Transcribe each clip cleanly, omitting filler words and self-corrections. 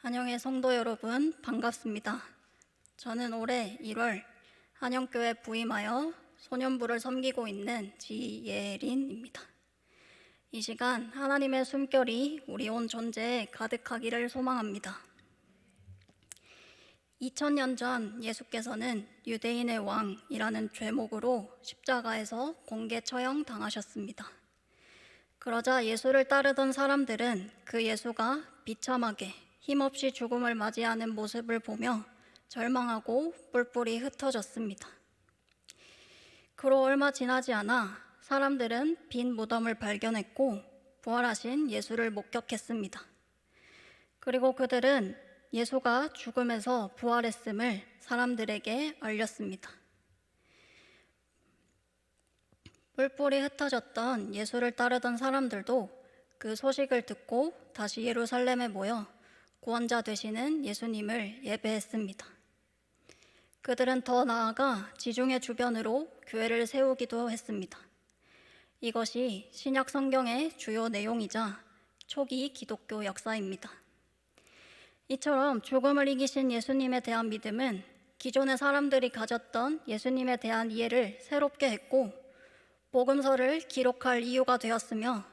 한영의 성도 여러분, 반갑습니다. 저는 올해 1월 한영교회 부임하여 소년부를 섬기고 있는 지예린입니다. 이 시간 하나님의 숨결이 우리 온 존재에 가득하기를 소망합니다. 2000년 전 예수께서는 유대인의 왕이라는 죄목으로 십자가에서 공개 처형 당하셨습니다. 그러자 예수를 따르던 사람들은 그 예수가 비참하게 힘없이 죽음을 맞이하는 모습을 보며 절망하고 뿔뿔이 흩어졌습니다. 그로 얼마 지나지 않아 사람들은 빈 무덤을 발견했고 부활하신 예수를 목격했습니다. 그리고 그들은 예수가 죽음에서 부활했음을 사람들에게 알렸습니다. 뿔뿔이 흩어졌던 예수를 따르던 사람들도 그 소식을 듣고 다시 예루살렘에 모여 구원자 되시는 예수님을 예배했습니다. 그들은 더 나아가 지중해 주변으로 교회를 세우기도 했습니다. 이것이 신약 성경의 주요 내용이자 초기 기독교 역사입니다. 이처럼 죽음을 이기신 예수님에 대한 믿음은 기존의 사람들이 가졌던 예수님에 대한 이해를 새롭게 했고 복음서를 기록할 이유가 되었으며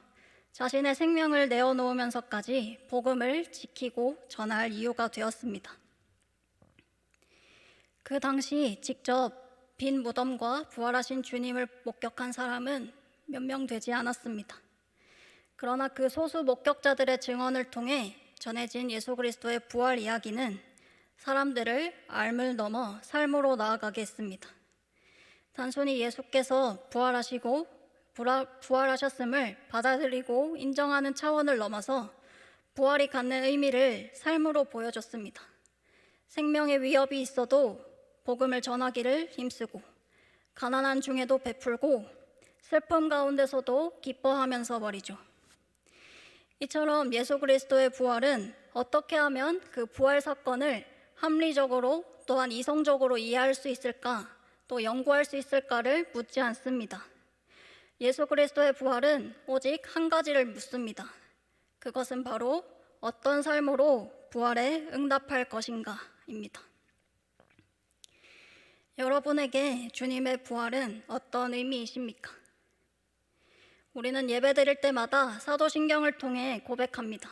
자신의 생명을 내어놓으면서까지 복음을 지키고 전할 이유가 되었습니다. 그 당시 직접 빈 무덤과 부활하신 주님을 목격한 사람은 몇 명 되지 않았습니다. 그러나 그 소수 목격자들의 증언을 통해 전해진 예수 그리스도의 부활 이야기는 사람들을 삶을 넘어 삶으로 나아가게 했습니다. 단순히 예수께서 부활하셨음을 받아들이고 인정하는 차원을 넘어서 부활이 갖는 의미를 삶으로 보여줬습니다. 생명의 위협이 있어도 복음을 전하기를 힘쓰고 가난한 중에도 베풀고 슬픔 가운데서도 기뻐하면서 버리죠. 이처럼 예수 그리스도의 부활은 어떻게 하면 그 부활 사건을 합리적으로 또한 이성적으로 이해할 수 있을까, 또 연구할 수 있을까를 묻지 않습니다. 예수 그리스도의 부활은 오직 한 가지를 묻습니다. 그것은 바로 어떤 삶으로 부활에 응답할 것인가입니다. 여러분에게 주님의 부활은 어떤 의미이십니까? 우리는 예배드릴 때마다 사도신경을 통해 고백합니다.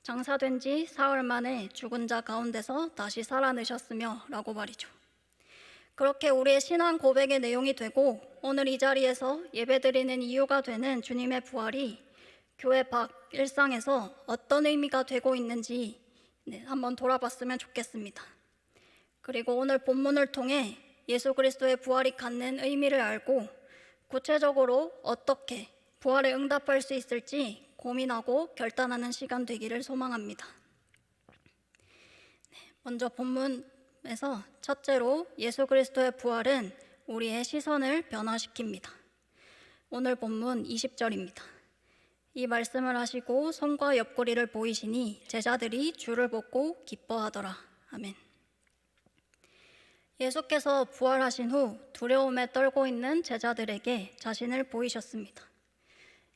장사된 지 사흘 만에 죽은 자 가운데서 다시 살아나셨으며 라고 말이죠. 그렇게 우리의 신앙 고백의 내용이 되고 오늘 이 자리에서 예배드리는 이유가 되는 주님의 부활이 교회 밖 일상에서 어떤 의미가 되고 있는지 한번 돌아봤으면 좋겠습니다. 그리고 오늘 본문을 통해 예수 그리스도의 부활이 갖는 의미를 알고 구체적으로 어떻게 부활에 응답할 수 있을지 고민하고 결단하는 시간 되기를 소망합니다. 먼저 본문에서 첫째로 예수 그리스도의 부활은 우리의 시선을 변화시킵니다. 오늘 본문 20절입니다. 이 말씀을 하시고 손과 옆구리를 보이시니 제자들이 주를 보고 기뻐하더라. 아멘. 예수께서 부활하신 후 두려움에 떨고 있는 제자들에게 자신을 보이셨습니다.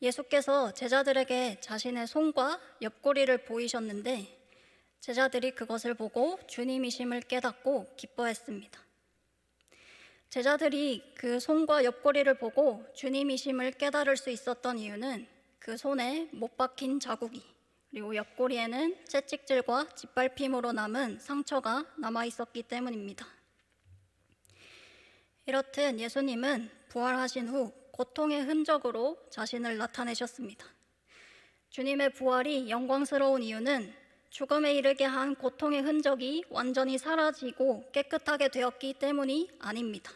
예수께서 제자들에게 자신의 손과 옆구리를 보이셨는데 제자들이 그것을 보고 주님이심을 깨닫고 기뻐했습니다. 제자들이 그 손과 옆구리를 보고 주님이심을 깨달을 수 있었던 이유는 그 손에 못 박힌 자국이 그리고 옆구리에는 채찍질과 짓밟힘으로 남은 상처가 남아 있었기 때문입니다. 이렇듯 예수님은 부활하신 후 고통의 흔적으로 자신을 나타내셨습니다. 주님의 부활이 영광스러운 이유는 죽음에 이르게 한 고통의 흔적이 완전히 사라지고 깨끗하게 되었기 때문이 아닙니다.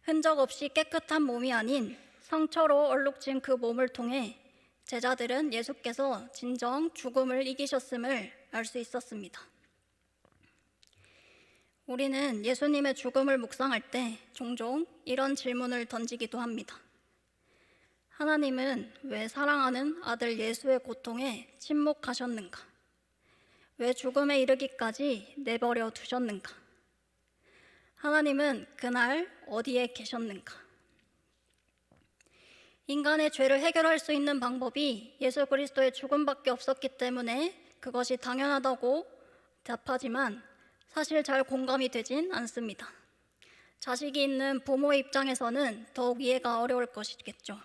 흔적 없이 깨끗한 몸이 아닌 상처로 얼룩진 그 몸을 통해 제자들은 예수께서 진정 죽음을 이기셨음을 알 수 있었습니다. 우리는 예수님의 죽음을 묵상할 때 종종 이런 질문을 던지기도 합니다. 하나님은 왜 사랑하는 아들 예수의 고통에 침묵하셨는가? 왜 죽음에 이르기까지 내버려 두셨는가? 하나님은 그날 어디에 계셨는가? 인간의 죄를 해결할 수 있는 방법이 예수 그리스도의 죽음밖에 없었기 때문에 그것이 당연하다고 답하지만 사실 잘 공감이 되진 않습니다. 자식이 있는 부모의 입장에서는 더욱 이해가 어려울 것이겠죠.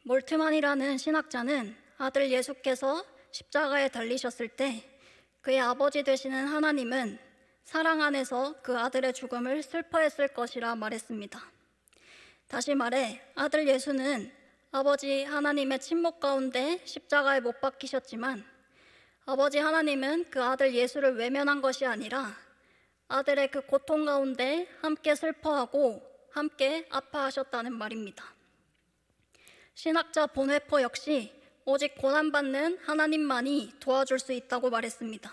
몰트만이라는 신학자는 아들 예수께서 십자가에 달리셨을 때 그의 아버지 되시는 하나님은 사랑 안에서 그 아들의 죽음을 슬퍼했을 것이라 말했습니다. 다시 말해 아들 예수는 아버지 하나님의 침묵 가운데 십자가에 못 박히셨지만 아버지 하나님은 그 아들 예수를 외면한 것이 아니라 아들의 그 고통 가운데 함께 슬퍼하고 함께 아파하셨다는 말입니다. 신학자 본회퍼 역시 오직 고난받는 하나님만이 도와줄 수 있다고 말했습니다.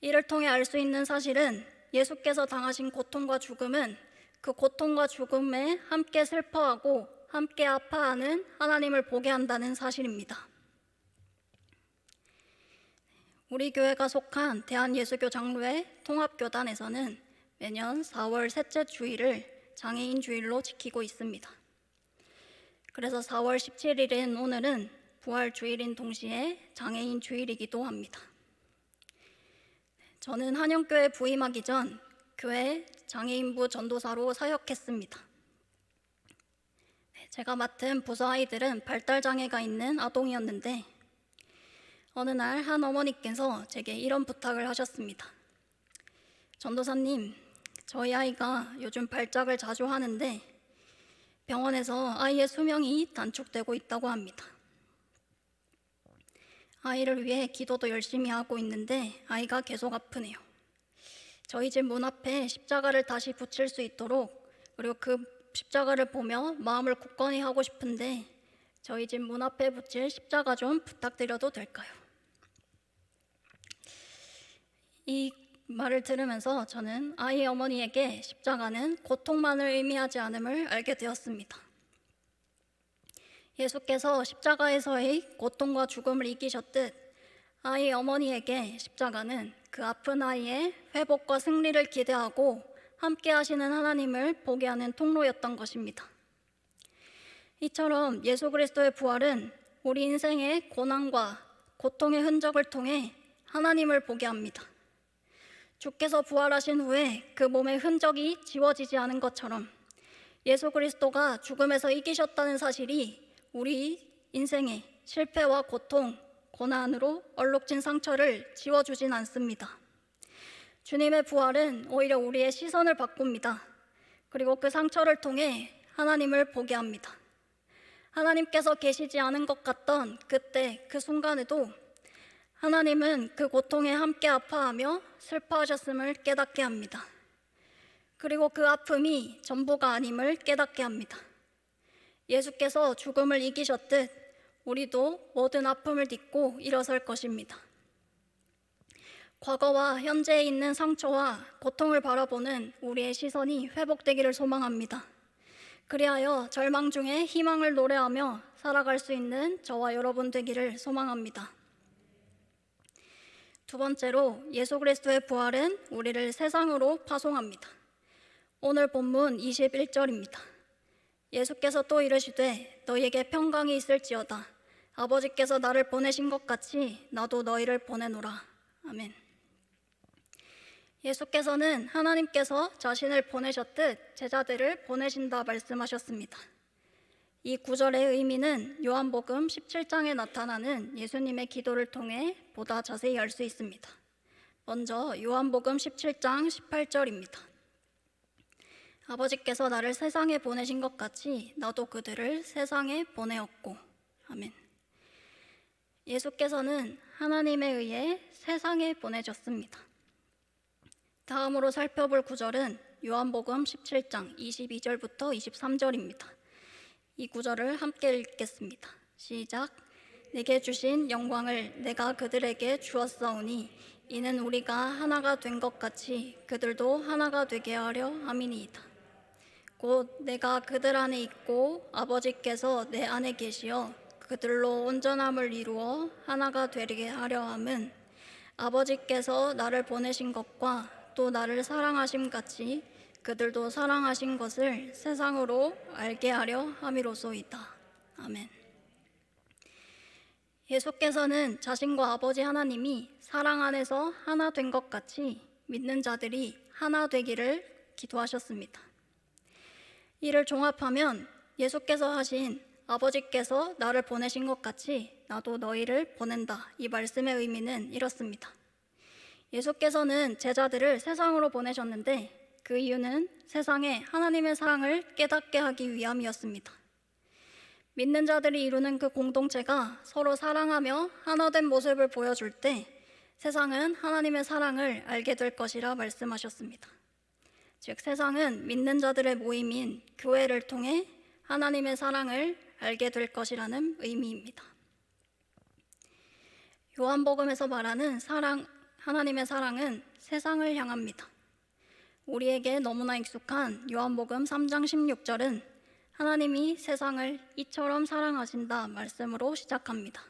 이를 통해 알 수 있는 사실은 예수께서 당하신 고통과 죽음은 그 고통과 죽음에 함께 슬퍼하고 함께 아파하는 하나님을 보게 한다는 사실입니다. 우리 교회가 속한 대한예수교 장로회 통합교단에서는 매년 4월 셋째 주일을 장애인 주일로 지키고 있습니다. 그래서 4월 17일인 오늘은 부활주일인 동시에 장애인 주일이기도 합니다. 저는 한영교회 부임하기 전 교회 장애인부 전도사로 사역했습니다. 제가 맡은 부서 아이들은 발달장애가 있는 아동이었는데 어느 날 한 어머니께서 제게 이런 부탁을 하셨습니다. 전도사님, 저희 아이가 요즘 발작을 자주 하는데 병원에서 아이의 수명이 단축되고 있다고 합니다. 아이를 위해 기도도 열심히 하고 있는데 아이가 계속 아프네요. 저희 집 문 앞에 십자가를 다시 붙일 수 있도록 그리고 그 십자가를 보며 마음을 굳건히 하고 싶은데 저희 집 문 앞에 붙일 십자가 좀 부탁드려도 될까요? 이 말을 들으면서 저는 아이의 어머니에게 십자가는 고통만을 의미하지 않음을 알게 되었습니다. 예수께서 십자가에서의 고통과 죽음을 이기셨듯 아이 어머니에게 십자가는 그 아픈 아이의 회복과 승리를 기대하고 함께 하시는 하나님을 보게 하는 통로였던 것입니다. 이처럼 예수 그리스도의 부활은 우리 인생의 고난과 고통의 흔적을 통해 하나님을 보게 합니다. 주께서 부활하신 후에 그 몸의 흔적이 지워지지 않은 것처럼 예수 그리스도가 죽음에서 이기셨다는 사실이 우리 인생의 실패와 고통, 고난으로 얼룩진 상처를 지워주진 않습니다. 주님의 부활은 오히려 우리의 시선을 바꿉니다. 그리고 그 상처를 통해 하나님을 보게 합니다. 하나님께서 계시지 않은 것 같던 그때 그 순간에도 하나님은 그 고통에 함께 아파하며 슬퍼하셨음을 깨닫게 합니다. 그리고 그 아픔이 전부가 아님을 깨닫게 합니다. 예수께서 죽음을 이기셨듯 우리도 모든 아픔을 딛고 일어설 것입니다. 과거와 현재에 있는 상처와 고통을 바라보는 우리의 시선이 회복되기를 소망합니다. 그리하여 절망 중에 희망을 노래하며 살아갈 수 있는 저와 여러분 되기를 소망합니다. 두 번째로 예수 그리스도의 부활은 우리를 세상으로 파송합니다. 오늘 본문 21절입니다. 예수께서 또 이르시되 너희에게 평강이 있을지어다. 아버지께서 나를 보내신 것 같이 나도 너희를 보내노라. 아멘. 예수께서는 하나님께서 자신을 보내셨듯 제자들을 보내신다 말씀하셨습니다. 이 구절의 의미는 요한복음 17장에 나타나는 예수님의 기도를 통해 보다 자세히 알 수 있습니다. 먼저 요한복음 17장 18절입니다. 아버지께서 나를 세상에 보내신 것 같이 나도 그들을 세상에 보내었고. 아멘. 예수께서는 하나님에 의해 세상에 보내졌습니다. 다음으로 살펴볼 구절은 요한복음 17장 22절부터 23절입니다. 이 구절을 함께 읽겠습니다. 시작. 내게 주신 영광을 내가 그들에게 주었사오니 이는 우리가 하나가 된 것 같이 그들도 하나가 되게 하려 함이니이다. 곧 내가 그들 안에 있고 아버지께서 내 안에 계시어 그들로 온전함을 이루어 하나가 되게 하려 함은 아버지께서 나를 보내신 것과 또 나를 사랑하심 같이 그들도 사랑하신 것을 세상으로 알게 하려 함이로소이다. 아멘. 예수께서는 자신과 아버지 하나님이 사랑 안에서 하나 된 것 같이 믿는 자들이 하나 되기를 기도하셨습니다. 이를 종합하면 예수께서 하신 아버지께서 나를 보내신 것 같이 나도 너희를 보낸다, 이 말씀의 의미는 이렇습니다. 예수께서는 제자들을 세상으로 보내셨는데 그 이유는 세상에 하나님의 사랑을 깨닫게 하기 위함이었습니다. 믿는 자들이 이루는 그 공동체가 서로 사랑하며 하나 된 모습을 보여줄 때 세상은 하나님의 사랑을 알게 될 것이라 말씀하셨습니다. 즉, 세상은 믿는 자들의 모임인 교회를 통해 하나님의 사랑을 알게 될 것이라는 의미입니다. 요한복음에서 말하는 하나님의 사랑은 세상을 향합니다. 우리에게 너무나 익숙한 요한복음 3장 16절은 하나님이 세상을 이처럼 사랑하신다 말씀으로 시작합니다.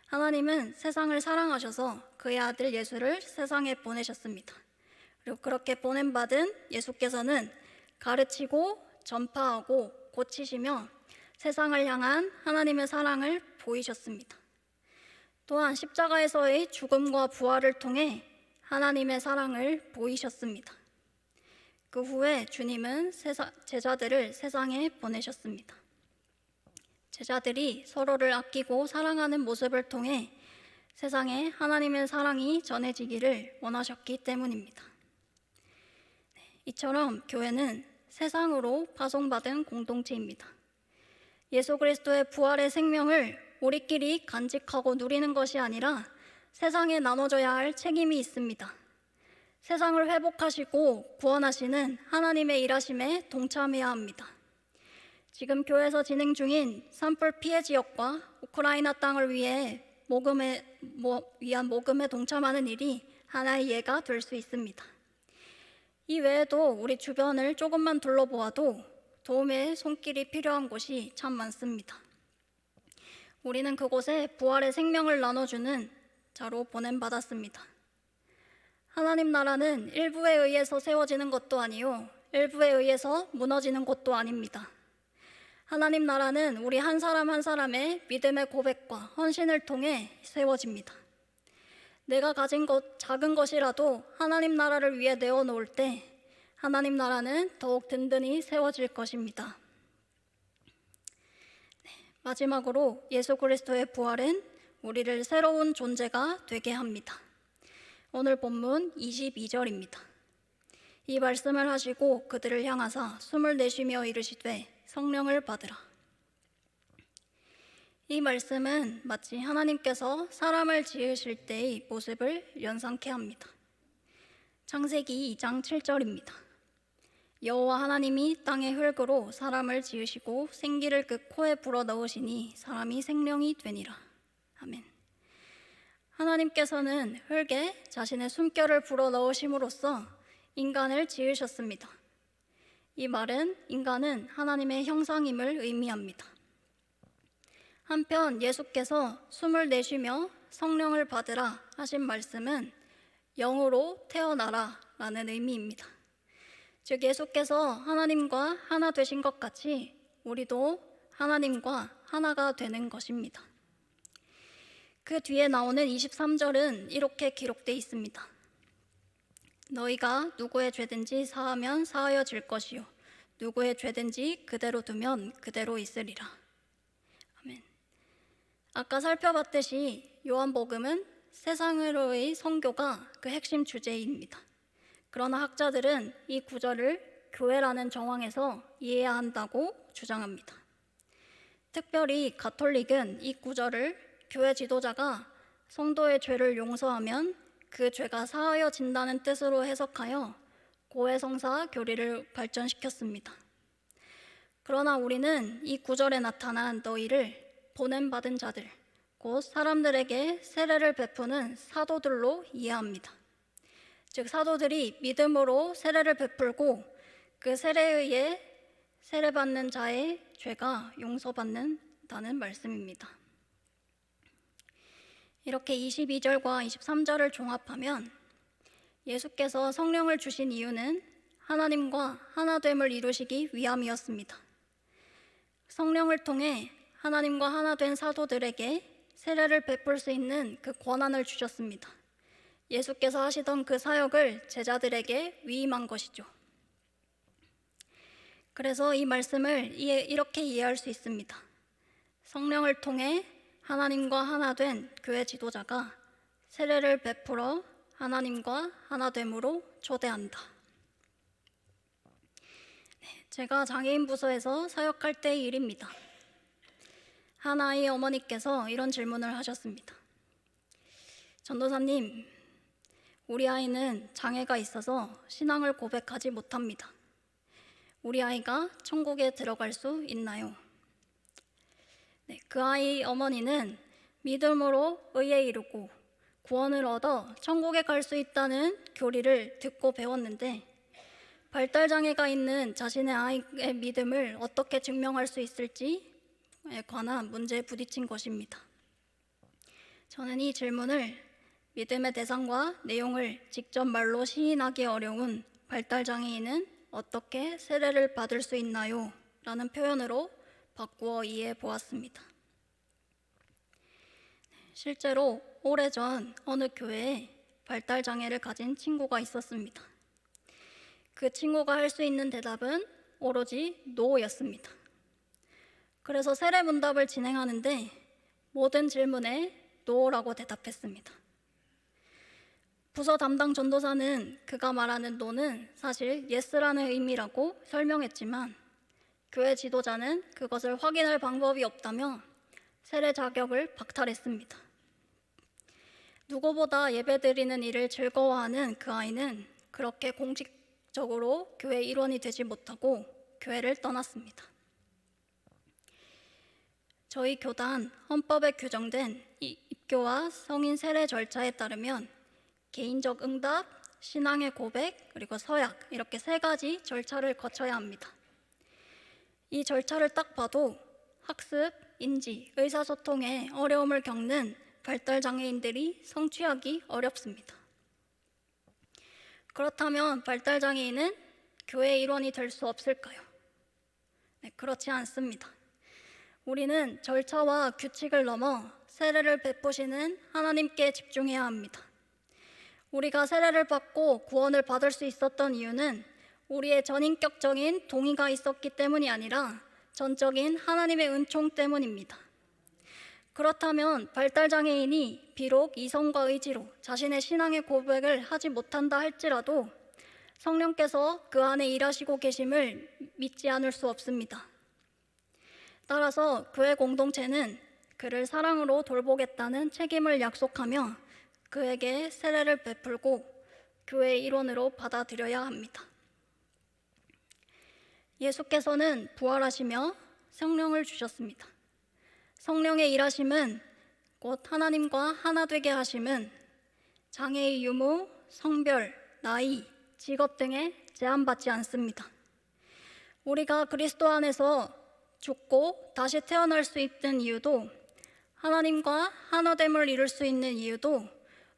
하나님은 세상을 사랑하셔서 그의 아들 예수를 세상에 보내셨습니다. 그리고 그렇게 보냄받은 예수께서는 가르치고 전파하고 고치시며 세상을 향한 하나님의 사랑을 보이셨습니다. 또한 십자가에서의 죽음과 부활을 통해 하나님의 사랑을 보이셨습니다. 그 후에 주님은 제자들을 세상에 보내셨습니다. 제자들이 서로를 아끼고 사랑하는 모습을 통해 세상에 하나님의 사랑이 전해지기를 원하셨기 때문입니다. 이처럼 교회는 세상으로 파송받은 공동체입니다. 예수 그리스도의 부활의 생명을 우리끼리 간직하고 누리는 것이 아니라 세상에 나눠줘야 할 책임이 있습니다. 세상을 회복하시고 구원하시는 하나님의 일하심에 동참해야 합니다. 지금 교회에서 진행 중인 산불 피해 지역과 우크라이나 땅을 위한 모금에 동참하는 일이 하나의 예가 될 수 있습니다. 이 외에도 우리 주변을 조금만 둘러보아도 도움의 손길이 필요한 곳이 참 많습니다. 우리는 그곳에 부활의 생명을 나눠주는 자로 보냄받았습니다. 하나님 나라는 일부에 의해서 세워지는 것도 아니요, 일부에 의해서 무너지는 것도 아닙니다. 하나님 나라는 우리 한 사람 한 사람의 믿음의 고백과 헌신을 통해 세워집니다. 내가 가진 것 작은 것이라도 하나님 나라를 위해 내어놓을 때 하나님 나라는 더욱 든든히 세워질 것입니다. 마지막으로 예수 그리스도의 부활은 우리를 새로운 존재가 되게 합니다. 오늘 본문 22절입니다. 이 말씀을 하시고 그들을 향하사 숨을 내쉬며 이르시되 성령을 받으라. 이 말씀은 마치 하나님께서 사람을 지으실 때의 모습을 연상케 합니다. 창세기 2장 7절입니다. 여호와 하나님이 땅의 흙으로 사람을 지으시고 생기를 그 코에 불어 넣으시니 사람이 생명이 되니라. 아멘. 하나님께서는 흙에 자신의 숨결을 불어 넣으심으로써 인간을 지으셨습니다. 이 말은 인간은 하나님의 형상임을 의미합니다. 한편 예수께서 숨을 내쉬며 성령을 받으라 하신 말씀은 영으로 태어나라 라는 의미입니다. 즉, 예수께서 하나님과 하나 되신 것 같이 우리도 하나님과 하나가 되는 것입니다. 그 뒤에 나오는 23절은 이렇게 기록되어 있습니다. 너희가 누구의 죄든지 사하면 사하여질 것이요 누구의 죄든지 그대로 두면 그대로 있으리라. 아멘. 아까 살펴봤듯이 요한복음은 세상으로의 선교가 그 핵심 주제입니다. 그러나 학자들은 이 구절을 교회라는 정황에서 이해해야 한다고 주장합니다. 특별히 가톨릭은 이 구절을 교회 지도자가 성도의 죄를 용서하면 그 죄가 사하여진다는 뜻으로 해석하여 고해성사 교리를 발전시켰습니다. 그러나 우리는 이 구절에 나타난 너희를 보냄받은 자들, 곧 사람들에게 세례를 베푸는 사도들로 이해합니다. 즉, 사도들이 믿음으로 세례를 베풀고 그 세례에 의해 세례받는 자의 죄가 용서받는다는 말씀입니다. 이렇게 22절과 23절을 종합하면 예수께서 성령을 주신 이유는 하나님과 하나됨을 이루시기 위함이었습니다. 성령을 통해 하나님과 하나 된 사도들에게 세례를 베풀 수 있는 그 권한을 주셨습니다. 예수께서 하시던 그 사역을 제자들에게 위임한 것이죠. 그래서 이 말씀을 이렇게 이해할 수 있습니다. 성령을 통해 하나님과 하나 된 교회 지도자가 세례를 베풀어 하나님과 하나됨으로 초대한다. 제가 장애인 부서에서 사역할 때의 일입니다. 한 아이 어머니께서 이런 질문을 하셨습니다. 전도사님, 우리 아이는 장애가 있어서 신앙을 고백하지 못합니다. 우리 아이가 천국에 들어갈 수 있나요? 그 아이 어머니는 믿음으로 의에 이르고 구원을 얻어 천국에 갈 수 있다는 교리를 듣고 배웠는데, 발달장애가 있는 자신의 아이의 믿음을 어떻게 증명할 수 있을지에 관한 문제에 부딪힌 것입니다. 저는 이 질문을 믿음의 대상과 내용을 직접 말로 시인하기 어려운 발달장애인은 어떻게 세례를 받을 수 있나요? 라는 표현으로 바꾸어 이해해 보았습니다. 실제로 오래전 어느 교회에 발달장애를 가진 친구가 있었습니다. 그 친구가 할 수 있는 대답은 오로지 노였습니다. 그래서 세례 문답을 진행하는데 모든 질문에 노라고 대답했습니다. 부서 담당 전도사는 그가 말하는 노는 사실 yes라는 의미라고 설명했지만, 교회 지도자는 그것을 확인할 방법이 없다며 세례 자격을 박탈했습니다. 누구보다 예배드리는 일을 즐거워하는 그 아이는 그렇게 공식적으로 교회 일원이 되지 못하고 교회를 떠났습니다. 저희 교단 헌법에 규정된 입교와 성인 세례 절차에 따르면 개인적 응답, 신앙의 고백, 그리고 서약, 이렇게 3가지 절차를 거쳐야 합니다. 이 절차를 딱 봐도 학습, 인지, 의사소통에 어려움을 겪는 발달장애인들이 성취하기 어렵습니다. 그렇다면 발달장애인은 교회 일원이 될 수 없을까요? 그렇지 않습니다. 우리는 절차와 규칙을 넘어 세례를 베푸시는 하나님께 집중해야 합니다. 우리가 세례를 받고 구원을 받을 수 있었던 이유는 우리의 전인격적인 동의가 있었기 때문이 아니라 전적인 하나님의 은총 때문입니다. 그렇다면 발달장애인이 비록 이성과 의지로 자신의 신앙의 고백을 하지 못한다 할지라도 성령께서 그 안에 일하시고 계심을 믿지 않을 수 없습니다. 따라서 교회 공동체는 그를 사랑으로 돌보겠다는 책임을 약속하며 그에게 세례를 베풀고 교회의 일원으로 받아들여야 합니다. 예수께서는 부활하시며 성령을 주셨습니다. 성령의 일하심은, 곧 하나님과 하나 되게 하심은 장애의 유무, 성별, 나이, 직업 등에 제한받지 않습니다. 우리가 그리스도 안에서 죽고 다시 태어날 수 있는 이유도, 하나님과 하나됨을 이룰 수 있는 이유도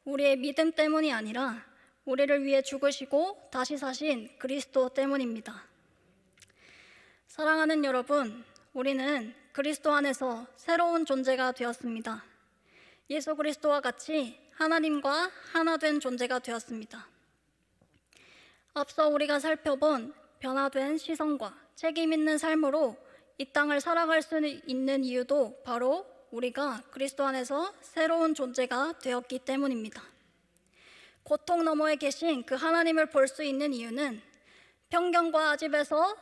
우리의 믿음 때문이 아니라 우리를 위해 죽으시고 다시 사신 그리스도 때문입니다. 사랑하는 여러분, 우리는 그리스도 안에서 새로운 존재가 되었습니다. 예수 그리스도와 같이 하나님과 하나 된 존재가 되었습니다. 앞서 우리가 살펴본 변화된 시선과 책임 있는 삶으로 이 땅을 살아갈 수 있는 이유도 바로 우리가 그리스도 안에서 새로운 존재가 되었기 때문입니다. 고통 너머에 계신 그 하나님을 볼 수 있는 이유는 편견과 아집에서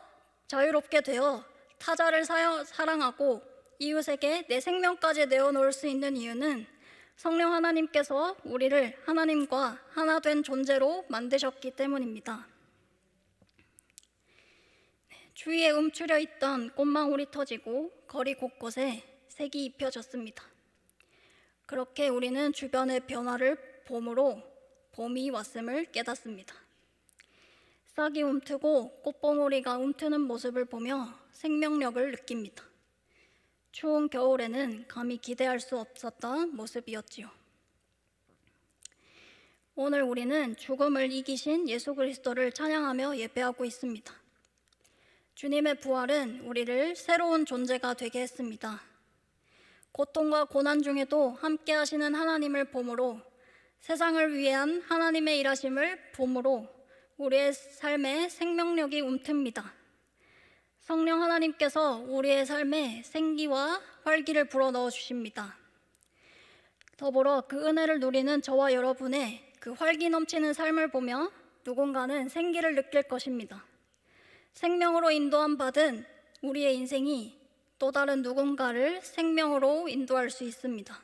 자유롭게 되어 타자를 사랑하고 이웃에게 내 생명까지 내어놓을 수 있는 이유는 성령 하나님께서 우리를 하나님과 하나 된 존재로 만드셨기 때문입니다. 주위에 움츠려 있던 꽃망울이 터지고 거리 곳곳에 색이 입혀졌습니다. 그렇게 우리는 주변의 변화를 봄으로 봄이 왔음을 깨닫습니다. 싹이 움트고 꽃봉오리가 움트는 모습을 보며 생명력을 느낍니다. 추운 겨울에는 감히 기대할 수 없었던 모습이었지요. 오늘 우리는 죽음을 이기신 예수 그리스도를 찬양하며 예배하고 있습니다. 주님의 부활은 우리를 새로운 존재가 되게 했습니다. 고통과 고난 중에도 함께 하시는 하나님을 봄으로 세상을 위한 하나님의 일하심을 봄으로 우리의 삶에 생명력이 움틉니다. 성령 하나님께서 우리의 삶에 생기와 활기를 불어넣어 주십니다. 더불어 그 은혜를 누리는 저와 여러분의 그 활기 넘치는 삶을 보며 누군가는 생기를 느낄 것입니다. 생명으로 인도함 받은 우리의 인생이 또 다른 누군가를 생명으로 인도할 수 있습니다.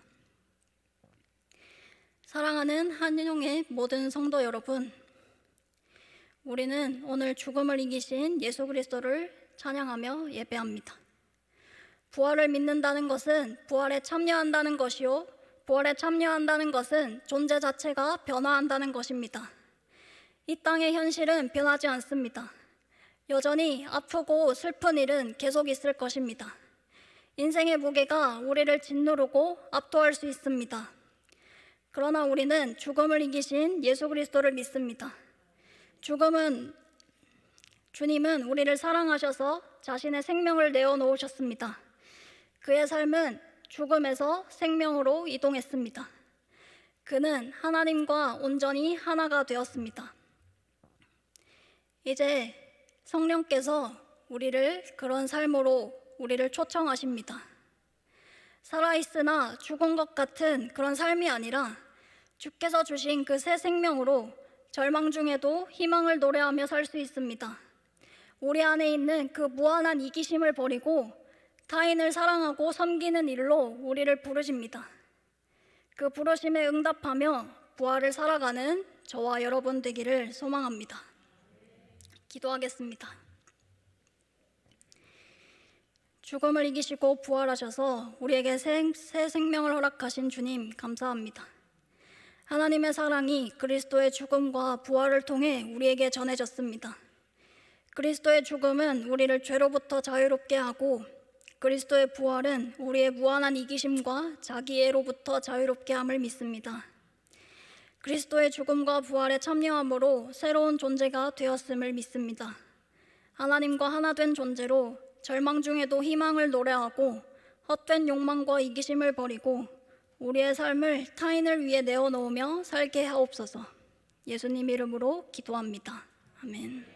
사랑하는 한영의 모든 성도 여러분, 우리는 오늘 죽음을 이기신 예수 그리스도를 찬양하며 예배합니다. 부활을 믿는다는 것은 부활에 참여한다는 것이요, 부활에 참여한다는 것은 존재 자체가 변화한다는 것입니다. 이 땅의 현실은 변하지 않습니다. 여전히 아프고 슬픈 일은 계속 있을 것입니다. 인생의 무게가 우리를 짓누르고 압도할 수 있습니다. 그러나 우리는 죽음을 이기신 예수 그리스도를 믿습니다. 주님은 우리를 사랑하셔서 자신의 생명을 내어놓으셨습니다. 그의 삶은 죽음에서 생명으로 이동했습니다. 그는 하나님과 온전히 하나가 되었습니다. 이제 성령께서 우리를 그런 삶으로 우리를 초청하십니다. 살아있으나 죽은 것 같은 그런 삶이 아니라 주께서 주신 그 새 생명으로 절망 중에도 희망을 노래하며 살 수 있습니다. 우리 안에 있는 그 무한한 이기심을 버리고 타인을 사랑하고 섬기는 일로 우리를 부르십니다. 그 부르심에 응답하며 부활을 살아가는 저와 여러분 되기를 소망합니다. 기도하겠습니다. 죽음을 이기시고 부활하셔서 우리에게 새 생명을 허락하신 주님 감사합니다. 하나님의 사랑이 그리스도의 죽음과 부활을 통해 우리에게 전해졌습니다. 그리스도의 죽음은 우리를 죄로부터 자유롭게 하고 그리스도의 부활은 우리의 무한한 이기심과 자기애로부터 자유롭게 함을 믿습니다. 그리스도의 죽음과 부활에 참여함으로 새로운 존재가 되었음을 믿습니다. 하나님과 하나 된 존재로 절망 중에도 희망을 노래하고 헛된 욕망과 이기심을 버리고 우리의 삶을 타인을 위해 내어놓으며 살게 하옵소서. 예수님 이름으로 기도합니다. 아멘.